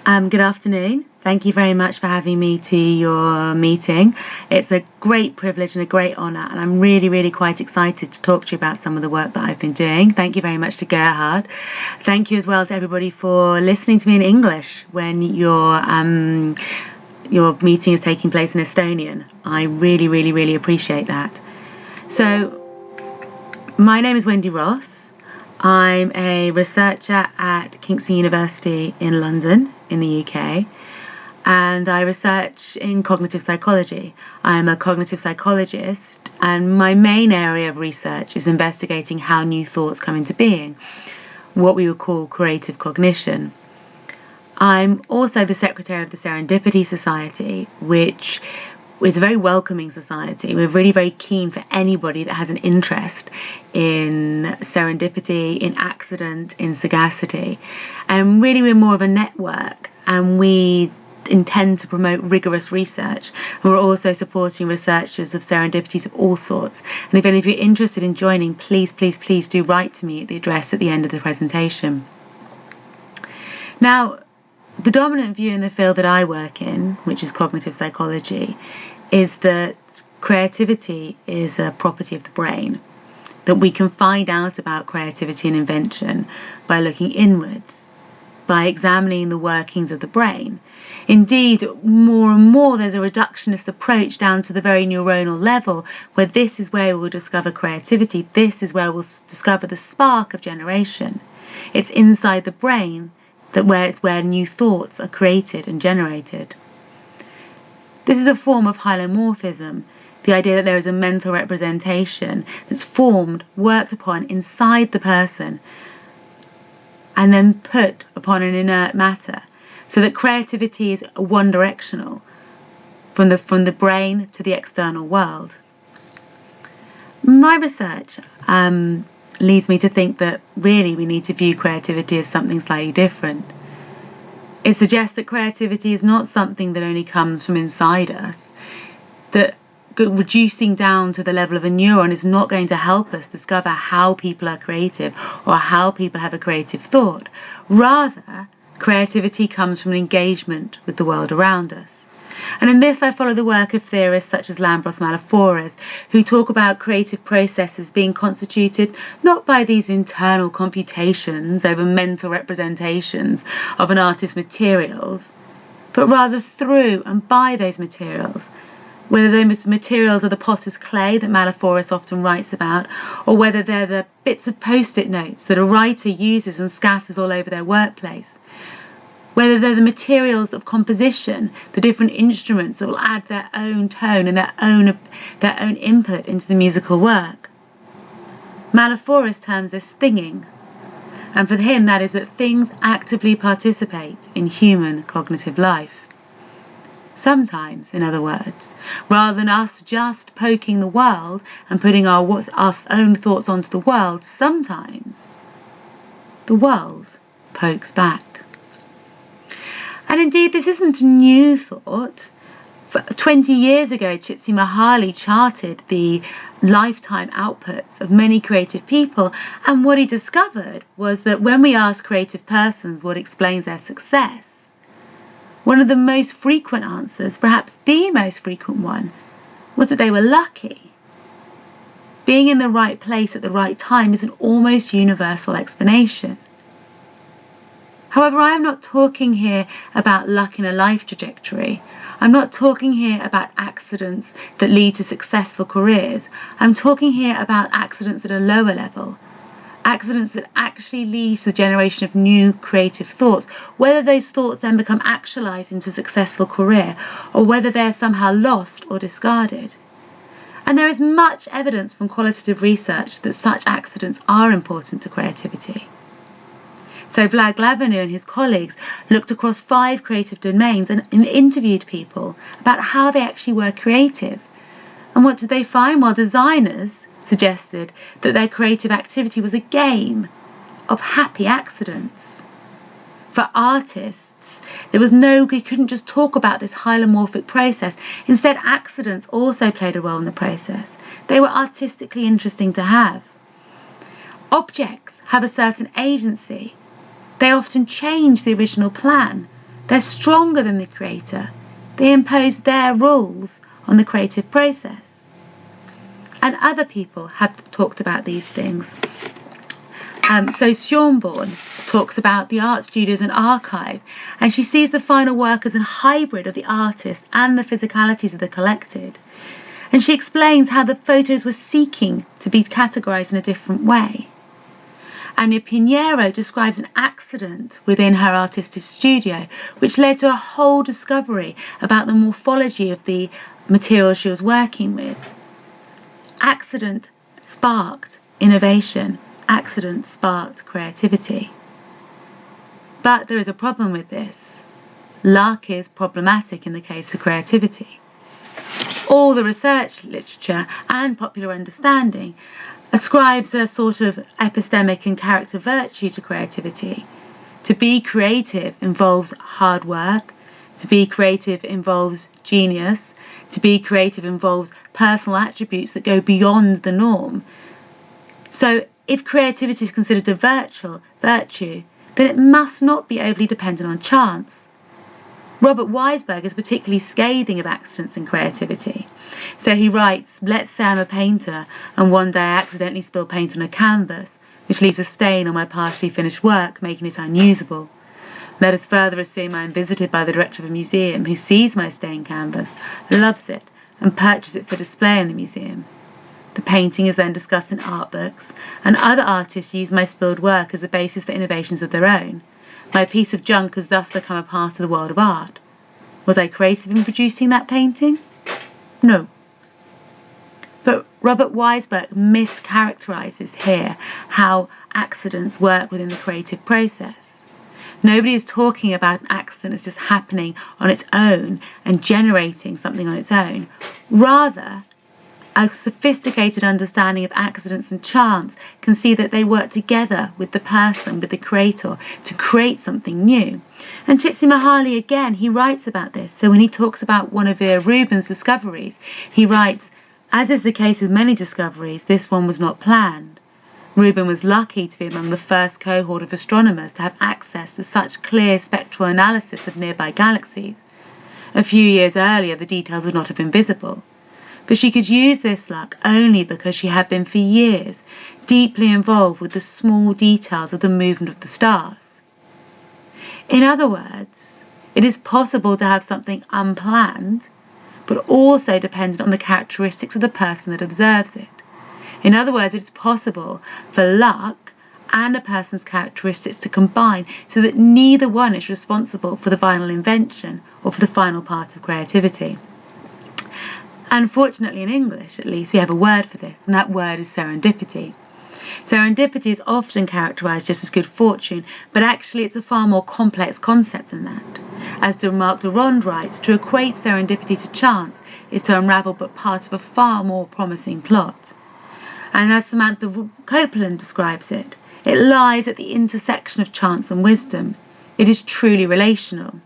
Good afternoon. Thank you very much for having me to your meeting. It's a great privilege and a great honour, and I'm really quite excited to talk to you about some of the work that I've been doing. Thank you very much to Gerhard. Thank you as well to everybody for listening to me in English when your meeting is taking place in Estonian. I really appreciate that. So, my name is Wendy Ross. I'm a researcher at Kingston University in London, in the UK, and I research in cognitive psychology. I am a cognitive psychologist, and my main area of research is investigating how new thoughts come into being, what we would call creative cognition. I'm also the secretary of the Serendipity Society, which is a very welcoming society. We're really very keen for anybody that has an interest in serendipity, in accident, in sagacity. And really we're more of a network, and we intend to promote rigorous research. And we're also supporting researchers of serendipities of all sorts. And if any of you are interested in joining, please do write to me at the address at the end of the presentation. Now, the dominant view in the field that I work in, which is cognitive psychology, is that creativity is a property of the brain, that we can find out about creativity and invention by looking inwards, by examining the workings of the brain. Indeed, more and more there's a reductionist approach down to the very neuronal level, where this is where we'll discover creativity, this is where we'll discover the spark of generation. It's inside the brain it's where new thoughts are created and generated. This is a form of hylomorphism, the idea that there is a mental representation that's formed, worked upon inside the person, and then put upon an inert matter, so that creativity is one-directional, from the brain to the external world. My research leads me to think that really we need to view creativity as something slightly different. It suggests that creativity is not something that only comes from inside us, that reducing down to the level of a neuron is not going to help us discover how people are creative or how people have a creative thought. Rather, creativity comes from an engagement with the world around us. And in this I follow the work of theorists such as Lambros Malaforas, who talk about creative processes being constituted not by these internal computations over mental representations of an artist's materials, but rather through and by those materials, whether those materials are the potter's clay that Malaforas often writes about, or whether they're the bits of post-it notes that a writer uses and scatters all over their workplace, whether they're the materials of composition, the different instruments that will add their own tone and their own input into the musical work. Malaforas terms this thinging, and for him that is that things actively participate in human cognitive life. Sometimes, in other words, rather than us just poking the world and putting our own thoughts onto the world, sometimes the world pokes back. And indeed, this isn't a new thought. 20 years ago, Csikszentmihalyi charted the lifetime outputs of many creative people, and what he discovered was that when we ask creative persons what explains their success, one of the most frequent answers, perhaps the most frequent one, was that they were lucky. Being in the right place at the right time is an almost universal explanation. However, I am not talking here about luck in a life trajectory. I'm not talking here about accidents that lead to successful careers. I'm talking here about accidents at a lower level, accidents that actually lead to the generation of new creative thoughts, whether those thoughts then become actualized into a successful career or whether they're somehow lost or discarded. And there is much evidence from qualitative research that such accidents are important to creativity. So Vlad Glavinu and his colleagues looked across 5 creative domains and interviewed people about how they actually were creative. And what did they find? Well, designers suggested that their creative activity was a game of happy accidents. For artists, we couldn't just talk about this hylomorphic process. Instead, accidents also played a role in the process. They were artistically interesting to have. Objects have a certain agency. They often change the original plan. They're stronger than the creator. They impose their rules on the creative process. And other people have talked about these things. So Schönborn talks about the art studio as an archive, and she sees the final work as a hybrid of the artist and the physicalities of the collected. And she explains how the photos were seeking to be categorized in a different way. Anya Pinheiro describes an accident within her artistic studio, which led to a whole discovery about the morphology of the materials she was working with. Accident sparked innovation. Accident sparked creativity. But there is a problem with this. Luck is problematic in the case of creativity. All the research literature and popular understanding ascribes a sort of epistemic and character virtue to creativity. To be creative involves hard work. To be creative involves genius. To be creative involves personal attributes that go beyond the norm. So if creativity is considered a virtue, then it must not be overly dependent on chance. Robert Weisberg is particularly scathing of accidents in creativity. So he writes, let's say I'm a painter and one day I accidentally spill paint on a canvas, which leaves a stain on my partially finished work, making it unusable. Let us further assume I am visited by the director of a museum who sees my stained canvas, loves it, and purchases it for display in the museum. The painting is then discussed in art books, and other artists use my spilled work as the basis for innovations of their own. My piece of junk has thus become a part of the world of art. Was I creative in producing that painting? No. But Robert Weisberg mischaracterizes here how accidents work within the creative process. Nobody is talking about an accident as just happening on its own and generating something on its own. Rather, a sophisticated understanding of accidents and chance can see that they work together with the person, with the creator, to create something new. And Csikszentmihalyi, again, he writes about this. So when he talks about one of Vera Rubin's discoveries, he writes, as is the case with many discoveries, this one was not planned. Rubin was lucky to be among the first cohort of astronomers to have access to such clear spectral analysis of nearby galaxies. A few years earlier, the details would not have been visible. But she could use this luck only because she had been for years deeply involved with the small details of the movement of the stars. In other words, it is possible to have something unplanned, but also dependent on the characteristics of the person that observes it. In other words, it is possible for luck and a person's characteristics to combine so that neither one is responsible for the final invention or for the final part of creativity. Unfortunately, in English, at least, we have a word for this, and that word is serendipity. Serendipity is often characterized just as good fortune, but actually it's a far more complex concept than that. As Marc de Ronde writes, to equate serendipity to chance is to unravel but part of a far more promising plot. And as Samantha Copeland describes it, it lies at the intersection of chance and wisdom. It is truly relational.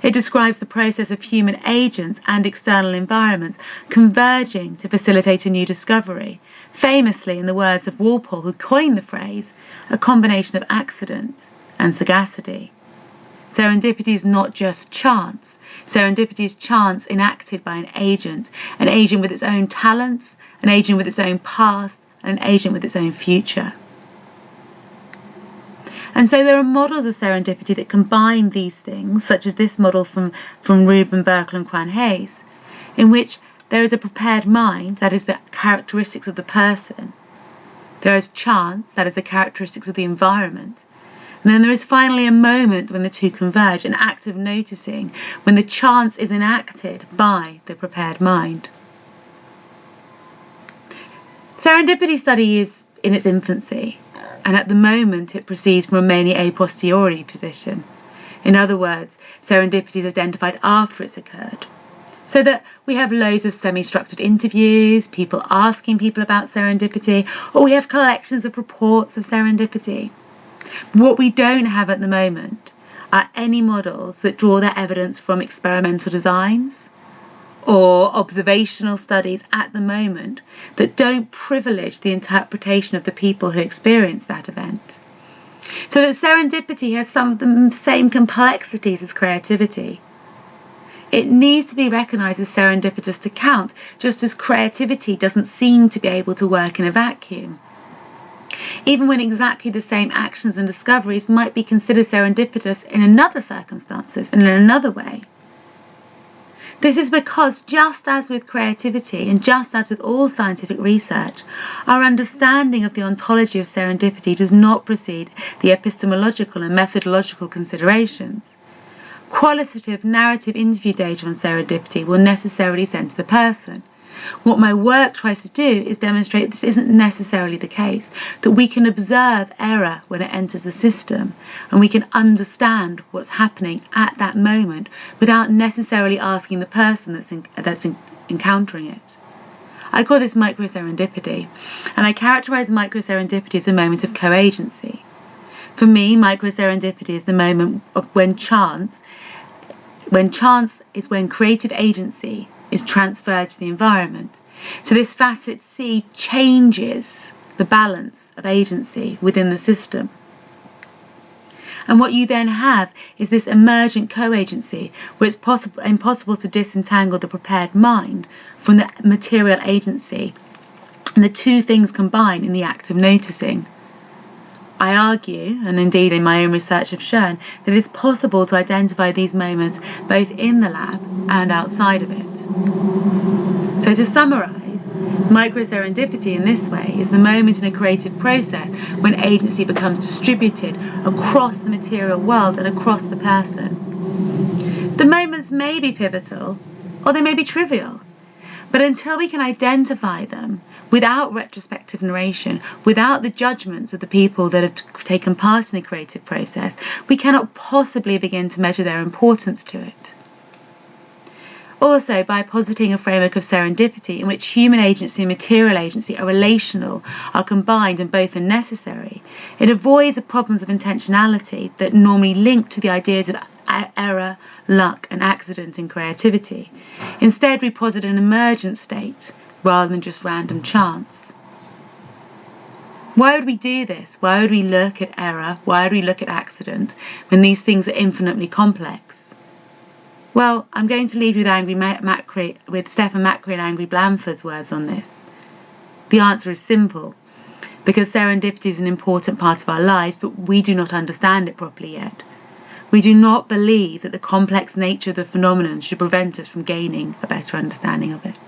It describes the process of human agents and external environments converging to facilitate a new discovery, famously in the words of Walpole, who coined the phrase, a combination of accident and sagacity. Serendipity is not just chance. Serendipity is chance enacted by an agent with its own talents, an agent with its own past, and an agent with its own future. And so there are models of serendipity that combine these things, such as this model from Rubin, Berkel and Quan Hayes, in which there is a prepared mind, that is the characteristics of the person. There is chance, that is the characteristics of the environment. And then there is finally a moment when the two converge, an act of noticing, when the chance is enacted by the prepared mind. Serendipity study is in its infancy. And at the moment it proceeds from a mainly a posteriori position. In other words, serendipity is identified after it's occurred. So that we have loads of semi-structured interviews, people asking people about serendipity, or we have collections of reports of serendipity. What we don't have at the moment are any models that draw their evidence from experimental designs or observational studies at the moment that don't privilege the interpretation of the people who experience that event. So that serendipity has some of the same complexities as creativity. It needs to be recognised as serendipitous to count, just as creativity doesn't seem to be able to work in a vacuum. Even when exactly the same actions and discoveries might be considered serendipitous in another circumstances and in another way. This is because, just as with creativity and just as with all scientific research, our understanding of the ontology of serendipity does not precede the epistemological and methodological considerations. Qualitative narrative interview data on serendipity will necessarily center the person. What my work tries to do is demonstrate this isn't necessarily the case, that we can observe error when it enters the system, and we can understand what's happening at that moment without necessarily asking the person that's encountering it. I call this microserendipity, and I characterize microserendipity as a moment of co-agency. For me, microserendipity is the moment of when chance is when creative agency is transferred to the environment. So this facet C changes the balance of agency within the system. And what you then have is this emergent co-agency, where it's impossible to disentangle the prepared mind from the material agency, and the two things combine in the act of noticing. I argue, and indeed in my own research have shown, that it is possible to identify these moments both in the lab and outside of it. So to summarise, microserendipity in this way is the moment in a creative process when agency becomes distributed across the material world and across the person. The moments may be pivotal, or they may be trivial, but until we can identify them without retrospective narration, without the judgments of the people that have taken part in the creative process, we cannot possibly begin to measure their importance to it. Also, by positing a framework of serendipity in which human agency and material agency are relational, are combined, and both are necessary, it avoids the problems of intentionality that normally link to the ideas of error, luck, and accident in creativity. Instead, we posit an emergent state rather than just random chance. Why would we do this? Why would we look at error? Why would we look at accident when these things are infinitely complex? Well, I'm going to leave you with Stephen Macri and Angry Blandford's words on this. The answer is simple, because serendipity is an important part of our lives, but we do not understand it properly yet. We do not believe that the complex nature of the phenomenon should prevent us from gaining a better understanding of it.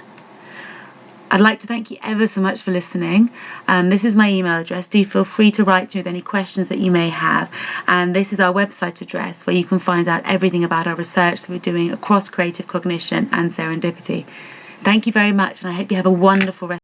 I'd like to thank you ever so much for listening. This is my email address. Do feel free to write to me with any questions that you may have. And this is our website address, where you can find out everything about our research that we're doing across creative cognition and serendipity. Thank you very much, and I hope you have a wonderful rest.